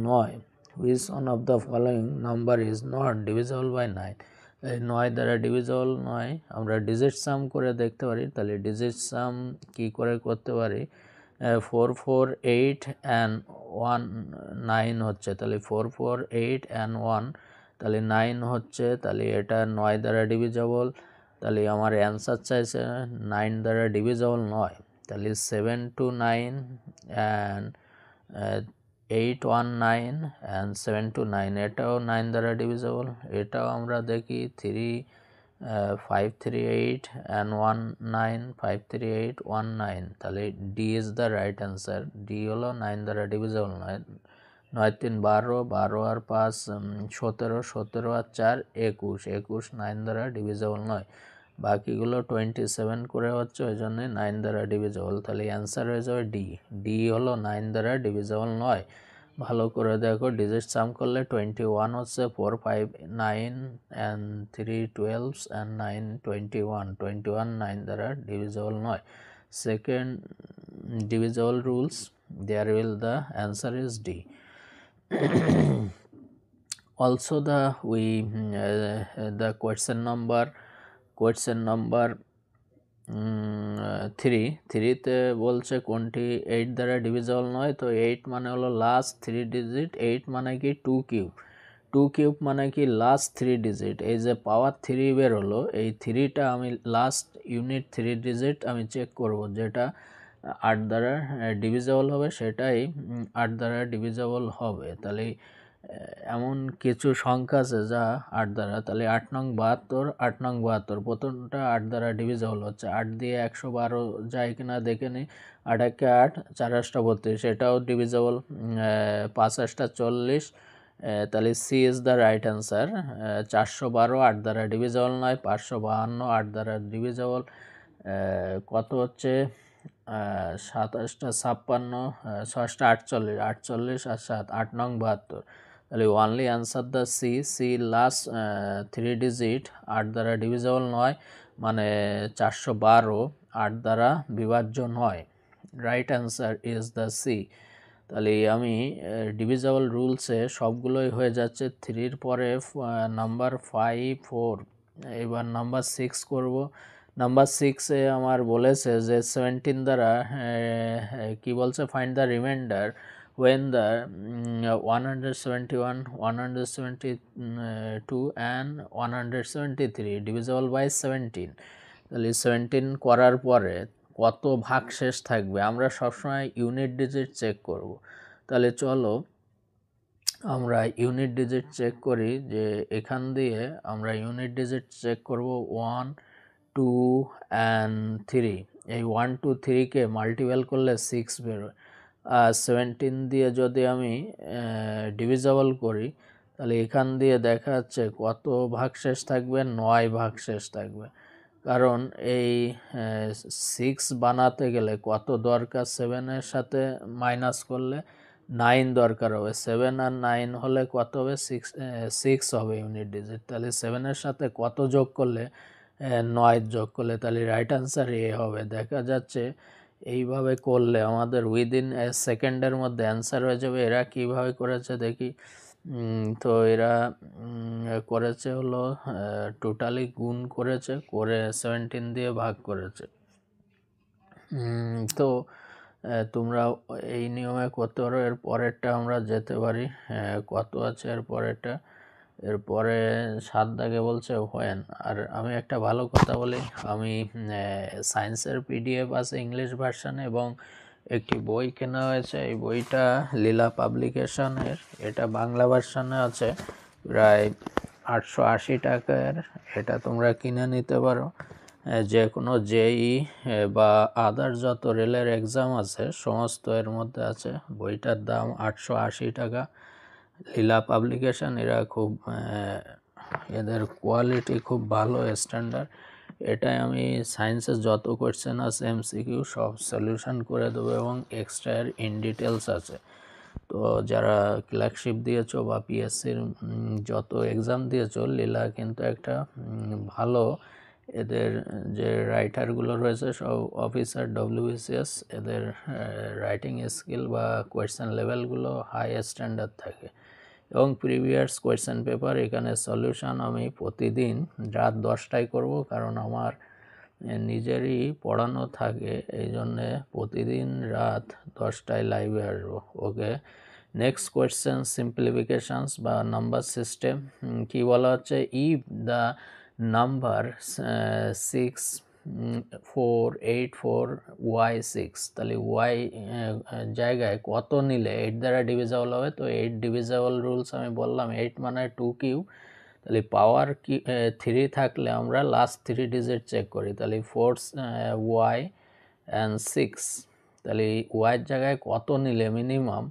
9 which one of the following number is not divisible by 9 এই 9 দ্বারা divisible নয় আমরা ডিজিট সাম করে দেখতে পারি তাহলে ডিজিট সাম কি করে করতে পারি 4 4 8 and 1 9 হচ্ছে তাহলে 4 4 8 and 1 তাহলে 9 হচ্ছে তাহলে এটা 9 দ্বারা ডিভিজিবল তাহলে আমার অ্যান্সার চাইছে 9 দ্বারা ডিভিজিবল নয় তাহলে 7 to 9 and 8 1 9 and 7 to 9 এটাও 9 দ্বারা ডিভিজিবল এটাও আমরা দেখি 3 5 3 8 and 1 9 5 3 8 1 9 তাহলে D is the right answer D হলো 9 দ্বারা ডিভিজিবল নয় 9 3 12 12 আর 5 17 17 আর 4 21 21 9 দ্বারা ডিভিজিবল নয় বাকিগুলো 27 করে হচ্ছে ওই জন্য 9 দ্বারা ডিভিজিবল তাহলে অ্যান্সার হয়ে যাবে ডি ডি হলো 9 দ্বারা ডিভিজিবল নয় ভালো করে দেখো ডিজিট সাম করলে 21 হচ্ছে 4 5 9 and 3 12 and 9 21 21 9 দ্বারা ডিভিজিবল নয় second divisible rules there will the answer is D also the question number 3 তে বলছে কোনটি 8 দ্বারা ডিভিজিবল নয় তো 8 মানে হলো লাস্ট 3 ডিজিট 8 মানে কি 2 কিউব 2 কিউব মানে কি লাস্ট 3 ডিজিট এই যে পাওয়ার 3 বের হলো এই 3টা আমি লাস্ট ইউনিট 3 ডিজিট আমি চেক করব যেটা 8 দ্বারা ডিভিজিবল হবে সেটাই 8 দ্বারা ডিভিজিবল হবে তাহলে এমন কিছু সংখ্যা আছে যা 8 দ্বারা তাহলে 8 নং 72 8 নং 72 প্রথমটা 8 দ্বারা ডিভিজিবল হচ্ছে 8 দিয়ে 112 যায় কিনা দেখে নিই 8 একে 8 4 8টা 32 এটাও ডিভিজিবল 5 8টা 40 তাহলে C is the right answer 412 8 দ্বারা ডিভিজিবল নয় 552 8 দ্বারা ডিভিজিবল কত হচ্ছে 27টা 56 6টা 48 48 আর 7 8 নং 72 তাহলে only answer the C C last 3 digit 8 দ্বারা ডিভিজিবল নয় মানে 412 8 দ্বারা বিভাজ্য নয় right answer is the sea তাহলে আমি ডিভিজিবল রুলসে সবগুলোই হয়ে যাচ্ছে 3-র পরে নাম্বার 5 4 এবার নাম্বার 6 করব নাম্বার 6-এ আমার বলেছে যে 17 দ্বারা কি বলছে find the reminder when the 171 172 and 173 divisible by 17 তাহলে 17 করার পরে কত ভাগশেষ থাকবে আমরা সবসময় ইউনিট ডিজিট চেক করব তাহলে চলো আমরা ইউনিট ডিজিট চেক করি যে এখান দিয়ে আমরা ইউনিট ডিজিট চেক করব 1 2 and 3 এই 1 2 3 কে মাল্টিপল করলে 6 বেরোয় 17 দিয়ে যদি আমি ডিভিজিবল করি তাহলে এখান দিয়ে দেখা যাচ্ছে কত ভাগশেষ থাকবে 9 ভাগশেষ থাকবে কারণ এই 6 বানাতে গেলে কত দরকার 7-এর সাথে মাইনাস করলে 9 দরকার হবে 7 আর 9 হলে কত হবে 6 হবে ইউনিট ডিজিট তাহলে 7-এর সাথে কত যোগ করলে 9 যোগ করলে তাহলে রাইট অ্যান্সার এ হবে দেখা যাচ্ছে এইভাবে করলে আমাদের উইদিন এ সেকেন্ডের মধ্যে অ্যান্সার হয়ে যাবে এরা কিভাবে করেছে দেখি তো এরা করেছে হলো টোটালি গুণ করেছে করে 17 দিয়ে ভাগ করেছে তো তোমরা এই নিয়মে করতে পারো এর পরেরটা আমরা যেতে পারি কত আছে এর পরেরটা এরপরে 7 দাগে বলছে হোয়েন আর আমি একটা ভালো কথা বলি আমি সায়েন্সের পিডিএফ আছে ইংলিশ ভার্সানে এবং একটি বই কেনা হয়েছে এই বইটা লীলা পাবলিকেশনের এটা বাংলা ভার্সানে আছে প্রায় 880 টাকার এটা তোমরা কিনে নিতে পারো যে কোনো জেই বা আদার যত রেলের এক্সাম আছে সমস্ত এর মধ্যে আছে বইটার দাম 880 টাকা লীলা পাবলিকেশন এরা খুব এদের কোয়ালিটি খুব ভালো স্ট্যান্ডার্ড এটাই আমি সায়েন্সের যত কোয়েশ্চেন আছে এমসিকিউ সব সলিউশন করে দেবো এবং এক্সট্রা এর ইন ডিটেলস আছে তো যারা ক্লার্কশিপ দিয়েছো বা পিএসসির যত এক্সাম দিয়েছো লীলা কিন্তু একটা ভালো এদের যে রাইটারগুলো রয়েছে সব অফিসার WBCS, এদের রাইটিং স্কিল বা কোয়েশ্চেন লেভেলগুলো হাই স্ট্যান্ডার্ড থাকে। এবং প্রিভিয়াস কোয়েশ্চেন পেপার এখানে সলিউশন আমি প্রতিদিন রাত 10টায় করব, কারণ আমার নিজেরই পড়ানো থাকে, এই জন্যে প্রতিদিন রাত 10টায় লাইভে আসবো। ওকে, নেক্সট কোয়েশ্চেন সিম্পলিফিকেশানস বা নাম্বার সিস্টেম। কি বলা হচ্ছে, ইফ দ্য নাম্বার 6484y6, তাহলে ওয়াই জায়গায় কত নিলে 8 দ্বারা ডিভিজেবল হবে। তো 8 ডিভিজেবল রুলস আমি বললাম, 8 মানে 2 কিউব, তাহলে পাওয়ার 3 থাকলে আমরা লাস্ট 3 ডিজিট চেক করি, তাহলে 4y and 6, তাহলে ওয়াইয়ের জায়গায় কত নিলে মিনিমাম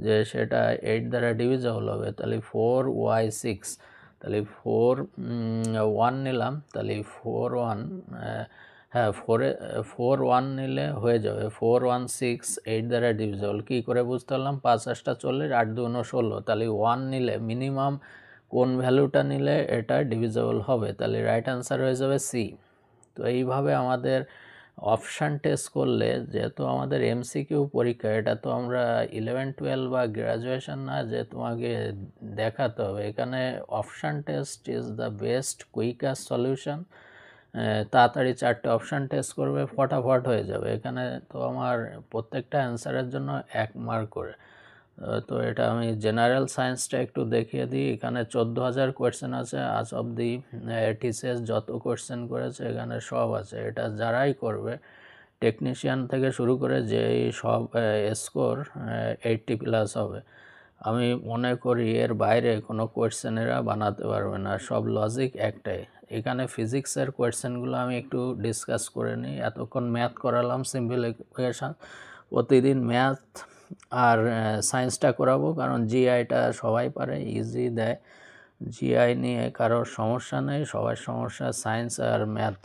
যে সেটা 8 দ্বারা ডিভিজেবল হবে, তাহলে 4y6, তাহলে 1 নিলাম, তাহলে 1 হ্যাঁ 1 নিলে হয়ে যাবে 416 8 দ্বারা ডিভিজেবল। কী করে বুঝতে পারলাম, 5 8টা 40, 8 2 16, তাহলে 1 নিলে মিনিমাম কোন ভ্যালুটা নিলে এটা ডিভিজেবল হবে, তাহলে রাইট অ্যান্সার হয়ে যাবে সি। তো এইভাবে আমাদের অপশান টেস্ট করলে, যেহেতু আমাদের MCQ পরীক্ষা, এটা তো আমরা 11 12 বা গ্র্যাজুয়েশন না যে তোমাকে দেখাতে হবে, এখানে option test is the best quickest solution. তাড়াতাড়ি 4টে অপশান টেস্ট করবে, ফটাফট হয়ে যাবে। এখানে তো আমার প্রত্যেকটা অ্যান্সারের জন্য 1 মার্ক করে। তো এটা আমি জেনারেল সায়েন্সটা একটু দেখিয়ে দিই। এখানে 14,000 কোয়েশ্চেন আছে আজ অবধি, TCS যত কোয়েশ্চেন করেছে এখানে সব আছে। এটা যারাই করবে, টেকনিশিয়ান থেকে শুরু করে যেই সব স্কোর 80+ হবে। আমি মনে করি এর বাইরে কোনো কোয়েশ্চেনেরা বানাতে পারবে না, সব লজিক একটাই। এখানে ফিজিক্সের কোয়েশ্চেনগুলো আমি একটু ডিসকাস করে নিই। এতক্ষণ ম্যাথ করালাম, সিম্পলিফিকেশান, প্রতিদিন ম্যাথ আর সায়েন্সটা করাবো, কারণ জিআইটা সবাই পারে, ইজি দেয়। জিআই নিয়ে কারোর সমস্যা নেই, সবার সমস্যা সায়েন্স আর ম্যাথ।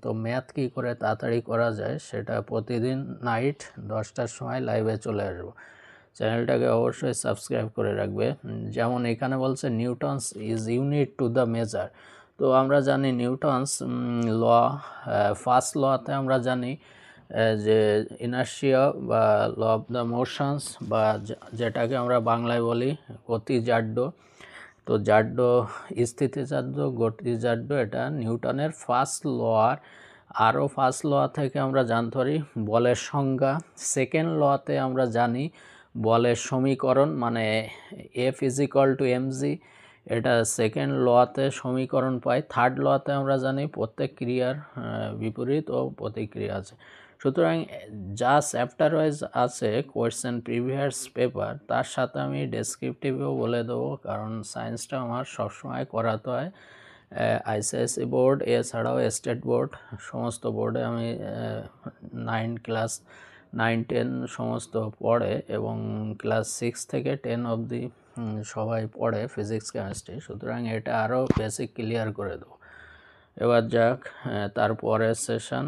তো ম্যাথ কী করে তাড়াতাড়ি করা যায় সেটা প্রতিদিন নাইট 10টার সময় লাইভে চলে আসবো। চ্যানেলটাকে অবশ্যই সাবস্ক্রাইব করে রাখবে। যেমন এখানে বলছে Newton's is unit to the measure. তো আমরা জানি নিউটনস ল, ফার্স্ট লতে আমরা জানি যে ইনার্শিয়া বা ল অফ দ্য মোশনস, বা যেটাকে আমরা বাংলায় বলি গতিজাড্য। তো জাড্য, স্থিতিজাড্য, গতিজাড্য, এটা নিউটনের ফার্স্ট ল। আরও ফার্স্ট ল থেকে আমরা জানতে পারি বলের সংজ্ঞা। সেকেন্ড লতে আমরা জানি বলের সমীকরণ, মানে F = mg, এটা সেকেন্ড লতে সমীকরণ পাই। থার্ড লতে আমরা জানি প্রত্যেক ক্রিয়ার বিপরীত ও প্রতিক্রিয়া আছে। সুতরাং যা চ্যাপ্টার ওয়াইজ আছে কোয়েশ্চেন প্রিভিয়াস পেপার, তার সাথে আমি ডেসক্রিপটিভেও বলে দেবো, কারণ সায়েন্সটা আমার সবসময় করাতে হয়। ICSE বোর্ড এছাড়াও স্টেট বোর্ড, সমস্ত বোর্ডে আমি ক্লাস 9 10 সমস্ত পড়ে, এবং ক্লাস 6 থেকে 10 অবধি সবাই পড়ে ফিজিক্স কেমিস্ট্রি। সুতরাং এটা আরও বেসিক ক্লিয়ার করে দেবো। এবার যাক তারপরের সেশন,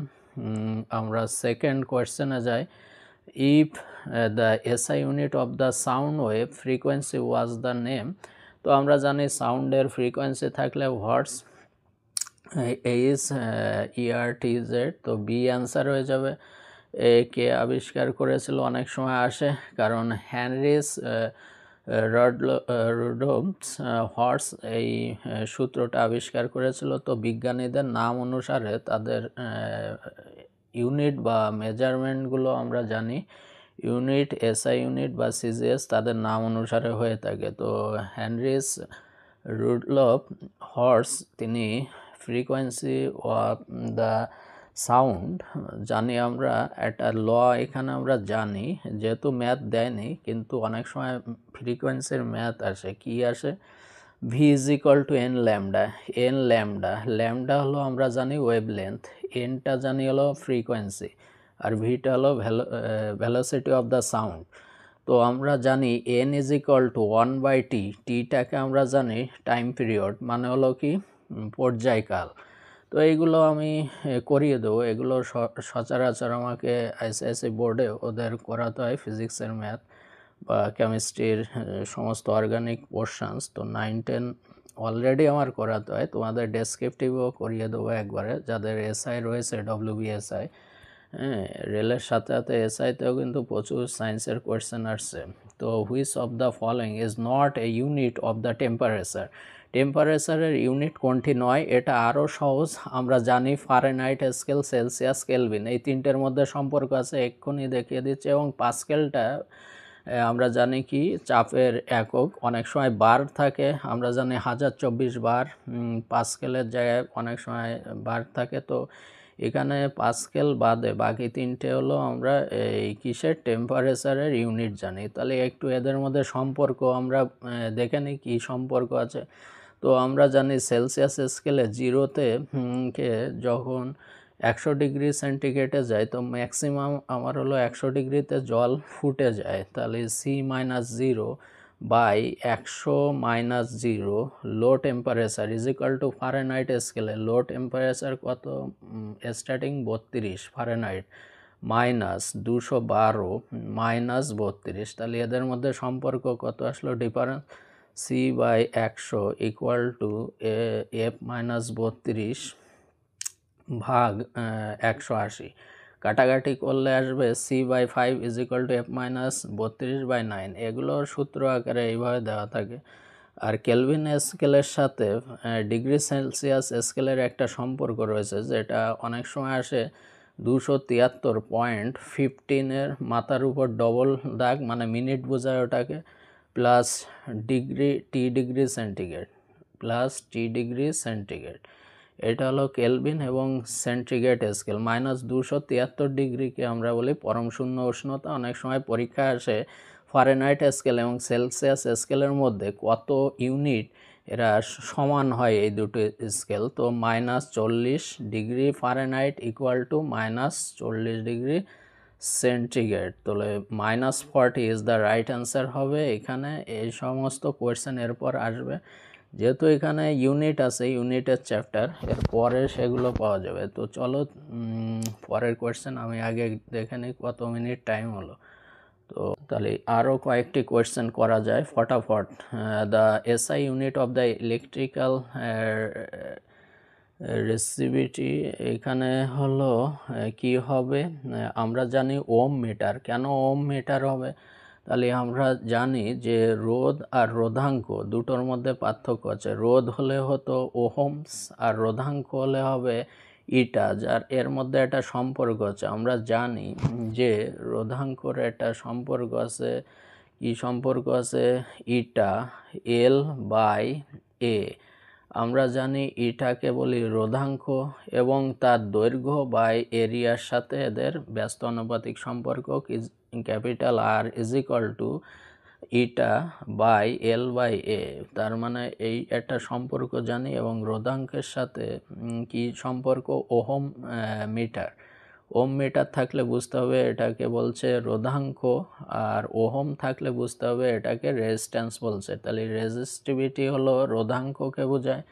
আমরা সেকেন্ড কোয়েশ্চেনে যাই। If the SI unit of the sound wave frequency was the name. তো আমরা জানি সাউন্ডের ফ্রিকোয়েন্সি থাকলে হর্টস, HERTZ, তো বি অ্যান্সার হয়ে যাবে। কে আবিষ্কার করেছিল অনেক সময় আসে, কারণ হেনরিস রুডলফ হর্স এই সূত্রটা আবিষ্কার করেছিল। তো বিজ্ঞানীদের নাম অনুসারে তাদের ইউনিট বা মেজারমেন্টগুলো আমরা জানি, ইউনিট, SI ইউনিট বা CGS তাদের নাম অনুসারে হয়ে থাকে। তো হেনরিস রুডলফ হর্স তিনি ফ্রিকোয়েন্সি অফ দ্য সাউন্ড জানি আমরা, একটা ল এখানে আমরা জানি, যেহেতু ম্যাথ দেয়নি, কিন্তু অনেক সময় ফ্রিকোয়েন্সির ম্যাথ আসে। কি আসে, V = n lambda. n lambda, lambda হলো আমরা জানি ওয়েভ লেন্থ, nটা জানি হলো ফ্রিকোয়েন্সি, আর ভিটা হলো ভেলোসিটি অফ দ্য সাউন্ড। তো আমরা জানি n = 1/t, টিটাকে আমরা জানি টাইম পিরিয়ড, মানে হলো কি পর্যায়কাল। তো এইগুলো আমি করিয়ে দেবো, এগুলো সচরাচর আমাকে ICSE বোর্ডে ওদের করাতে হয়, ফিজিক্সের ম্যাথ বা কেমিস্ট্রির সমস্ত অর্গানিক পোর্শনস। তো 9 10 অলরেডি আমার করাতে হয়, তোমাদের ডেসক্রিপটিভও করিয়ে দেবো একবারে, যাদের এসআই রয়েছে WBSI। হ্যাঁ, রেলের সাথে সাথে এসআইতেও কিন্তু প্রচুর সায়েন্সের কোয়েশ্চেন আসছে। তো which of the following is not a unit of the temperature, টেম্পারেচারের ইউনিট কোনটি নয়? এটা আরও সহজ, আমরা জানি ফারেনহাইট স্কেল, সেলসিয়াস, কেলভিন, এই তিনটের মধ্যে সম্পর্ক আছে, এক্ষুনি দেখিয়ে দিচ্ছে। এবং পাস্কেলটা আমরা জানি কি চাপের একক, অনেক সময় বার থাকে, আমরা জানি 1024 বার, পাস্কেলের জায়গায় অনেক সময় বার থাকে। তো এখানে পাস্কেল বাদে বাকি তিনটে হলো আমরা এই কিসের টেম্পারেচারের ইউনিট জানি। তাহলে একটু এদের মধ্যে সম্পর্ক আমরা দেখে নিই কী সম্পর্ক আছে। তো আমরা জানি সেলসিয়াস স্কেলে 0-তে কে যখন 100 ডিগ্রি সেন্টিগ্রেডে যায়, তো ম্যাক্সিমাম আমার হলো 100 ডিগ্রিতে জল ফুটে যায়। তাহলে C-0 by 100-0 low temperature is equal to Fahrenheit স্কেলে লো টেম্পারেচার কত? Starting 32 Fahrenheit minus 212 minus 32। তাহলে এদের মধ্যে সম্পর্ক কত আসলো difference? C/100 equal to F-32 ভাগ 180, কাটাকাটি করলে আসবে C/5 is equal two F-32/9। এগুলো সূত্র আকারে এইভাবে দেওয়া থাকে। আর কেলভিন স্কেলের সাথে ডিগ্রি সেলসিয়াস স্কেলের একটা সম্পর্ক রয়েছে, যেটা অনেক সময় আসে 273.15 মাথার উপর ডবল দাগ, মানে মিনিট বোঝায় ওটাকে, plus degree centigrade, plus degree centigrade. এটা হলো কেলভিন এবং সেন্টিগ্রেড স্কেল। -273 ডিগ্রিকে আমরা বলি পরম শূন্য উষ্ণতা। অনেক সময় পরীক্ষা আসে ফারেনহাইট স্কেল এবং সেলসিয়াস স্কেলের মধ্যে কত ইউনিট এরা সমান হয় এই দুটো স্কেল। তো -40 degree Fahrenheit equal to -40 degree centigrade. তাহলে -40 ইজ দ্য রাইট অ্যান্সার হবে এখানে। এই সমস্ত কোয়েশ্চেন এরপর আসবে, যেহেতু এখানে ইউনিট আছে, ইউনিটের চ্যাপ্টার, এর পরে সেগুলো পাওয়া যাবে। তো চলো পরের কোয়েশ্চেন আমি আগে দেখে নিই কত মিনিট টাইম হলো। তো তাহলে আরও কয়েকটি কোয়েশ্চেন করা যায় ফটাফট। The SI unit of the electrical resistivity এখানে হলো কি হবে? আমরা জানি ওম মিটার। কেন ওম মিটার হবে? তাহলে আমরা জানি যে রোধ আর রোধাঙ্ক দুটোর মধ্যে পার্থক্য আছে। রোধ হলে হতো ওহমস আর রোধাঙ্ক হলে হবে ইটা, যার এর মধ্যে একটা সম্পর্ক আছে। আমরা জানি যে রোধাঙ্কর একটা সম্পর্ক আছে, কি সম্পর্ক আছে? ইটা L/A। আমরা জানি ইটাকে বলি রোধাঙ্ক এবং তার দৈর্ঘ্য বাই এরিয়ার সাথে এদের ব্যস্ত আনুপাতিক সম্পর্ক capital R is equal to eta by L/A। তার মানে এই একটা সম্পর্ক জানি। এবং রোধাঙ্কের সাথে কি সম্পর্ক? Ohm metre. ওহম মিটার থাকলে বুঝতে হবে এটাকে বলছে রোধাঙ্ক, আর ওহম থাকলে বুঝতে হবে এটাকে রেজিস্ট্যান্স বলছে। তাহলে রেজিস্টিভিটি হলো রোধাঙ্ককে বোঝায়,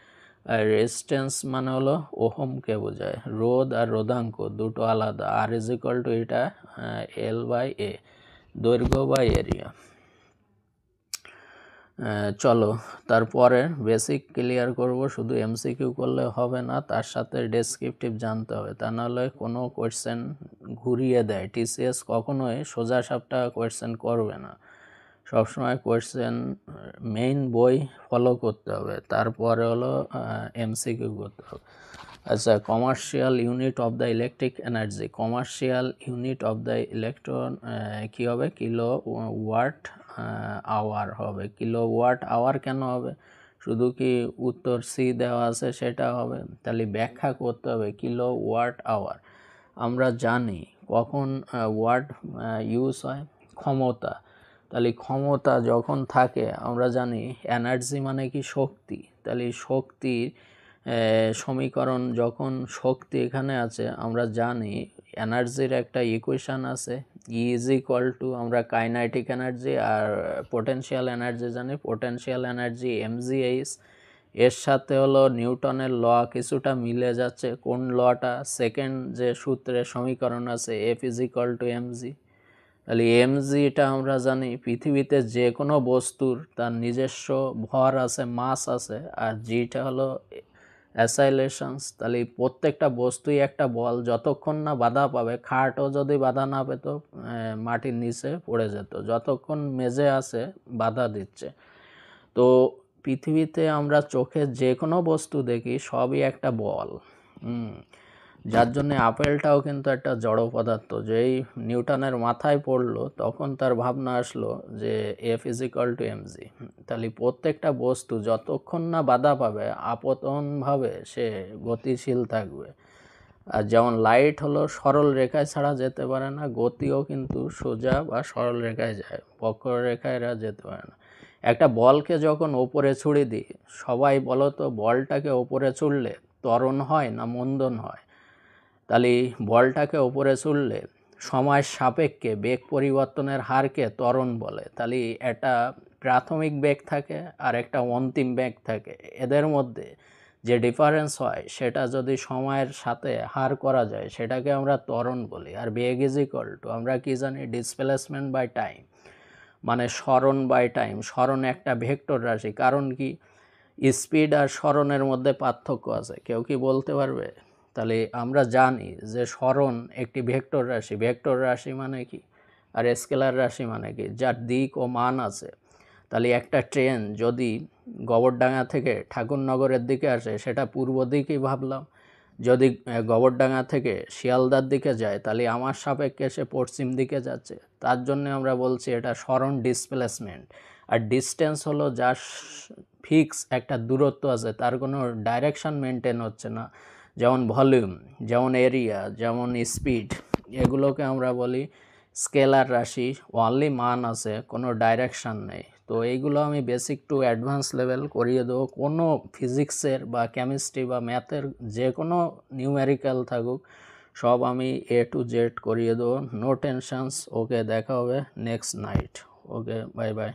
আর রেজিস্ট্যান্স মানে হলো ওহমকে বোঝায়। রোধ আর রোধাঙ্ক দুটো আলাদা। আর ইজ ইকুয়াল টু এটা L/A, দৈর্ঘ্য বাই এরিয়া। চলো তারপরে বেসিক ক্লিয়ার করব, শুধু MCQ করলে হবে না, তার সাথে ডেসক্রিপটিভ জানতে হবে, তা নাহলে কোনো কোয়েশ্চেন ঘুরিয়ে দেয়। TCS কখনোই সোজা সাপটা কোয়েশ্চেন করবে না, সবসময় কোয়েশ্চেন মেইন বই ফলো করতে হবে, তারপরে হলো MCQ করতে হবে। আচ্ছা, commercial unit of the electric energy, commercial unit of the electron কী হবে? কিলো ওয়াট আওয়ার হবে। কিলো ওয়াট আওয়ার কেন হবে? শুধু কি উত্তর সি দেওয়া আছে সেটা হবে? তাহলে ব্যাখ্যা করতে হবে কিলো ওয়াট আওয়ার। আমরা জানি কখন ওয়াট ইউজ হয়? ক্ষমতা। তাহলে ক্ষমতা যখন থাকে আমরা জানি এনার্জি মানে কি? শক্তি। তাহলে শক্তির সমীকরণ, যখন শক্তি এখানে আছে আমরা জানি এনার্জির একটা ইকুয়েশান আছে, E ইজ ইকুয়াল টু, আমরা কাইনেটিক এনার্জি আর পোটেনশিয়াল এনার্জি জানি, পোটেনশিয়াল এনার্জি mgh, এর সাথে হলো নিউটনের ল কিছুটা মিলে যাচ্ছে। কোন লটা? সেকেন্ড যে সূত্রের সমীকরণ আছে F is equal two mg। তাহলে mgটা আমরা জানি পৃথিবীতে যে কোনো বস্তুর তার নিজস্ব ভর আছে, মাস আছে, আর gটা হলো অ্যাসাইলেশনস। তাহলে প্রত্যেকটা বস্তুই একটা বল, যতক্ষণ না বাধা পাবে, খাটও যদি বাধা না পেত মাটির নিচে পড়ে যেত, যতক্ষণ মেঝে আছে বাধা দিচ্ছে। তো পৃথিবীতে আমরা চোখে যে কোনো বস্তু দেখি সবই একটা বল, যার জন্য আপেলটাও কিন্তু একটা জড় পদার্থ। যেই নিউটনের মাথায় পড়লো তখন তার ভাবনা আসলো যে F = mg। তাহলে প্রত্যেকটা বস্তু যতক্ষণ না বাধা পাবে আপতনভাবে সে গতিশীল থাকবে। আর যেমন লাইট হলো সরল রেখায় ছাড়া যেতে পারে না, গতিও কিন্তু সোজা বা সরল রেখায় যায়, বক্ররেখায় এরা যেতে পারে না। একটা বলকে যখন ওপরে ছুড়ে দিই, সবাই বলো তো বলটাকে ওপরে ছুড়লে ত্বরণ হয় না মন্দন হয়? তাহলে বলটাকে ওপরে ছুড়লে সময়ের সাপেক্ষে বেগ পরিবর্তনের হারকে ত্বরণ বলে। তাহলে একটা প্রাথমিক বেগ থাকে আর একটা অন্তিম বেগ থাকে, এদের মধ্যে যে ডিফারেন্স হয় সেটা যদি সময়ের সাথে হার করা যায় সেটাকে আমরা ত্বরণ বলি। আর বেগ = আমরা কি জানি, ডিসপ্লেসমেন্ট বাই টাইম, মানে সরণ বাই টাইম। সরণ একটা ভেক্টর রাশি, কারণ কি স্পিড আর সরণের মধ্যে পার্থক্য আছে, কেউ কি বলতে পারবে? তাহলে আমরা জানি যে সরণ একটি ভেক্টর রাশি। ভেক্টর রাশি মানে কি, আর স্কেলার রাশি মানে কি, যার দিক ও মান আছে। তাহলে একটা ট্রেন যদি গোবরডাঙ্গা থেকে ঠাকুরনগরের দিকে আসে সেটা পূর্ব দিকেই ভাবলাম, যদি গোবরডাঙ্গা থেকে শিয়ালদার দিকে যায় তাহলে আমার সাপেক্ষে সে পশ্চিম দিকে যাচ্ছে। তার জন্য আমরা বলছি এটা সরণ ডিসপ্লেসমেন্ট। আর ডিস্টেন্স হলো যার ফিক্স একটা দূরত্ব আছে, তার কোনো ডাইরেকশন মেনটেন হচ্ছে না, যেমন ভলিউম, যেমন এরিয়া, যেমন স্পিড, এগুলোকে আমরা বলি স্কেলার রাশি। অনলি মান আছে, কোনো ডাইরেকশান নেই। তো এইগুলো আমি বেসিক টু অ্যাডভান্স লেভেল করিয়ে দেবো। কোনো ফিজিক্সের বা কেমিস্ট্রি বা ম্যাথের যে কোনো নিউমেরিক্যাল থাকুক সব আমি A to Z করিয়ে দেবো, নো টেনশনস। ওকে, দেখা হবে নেক্সট নাইট। ওকে, বাই বাই।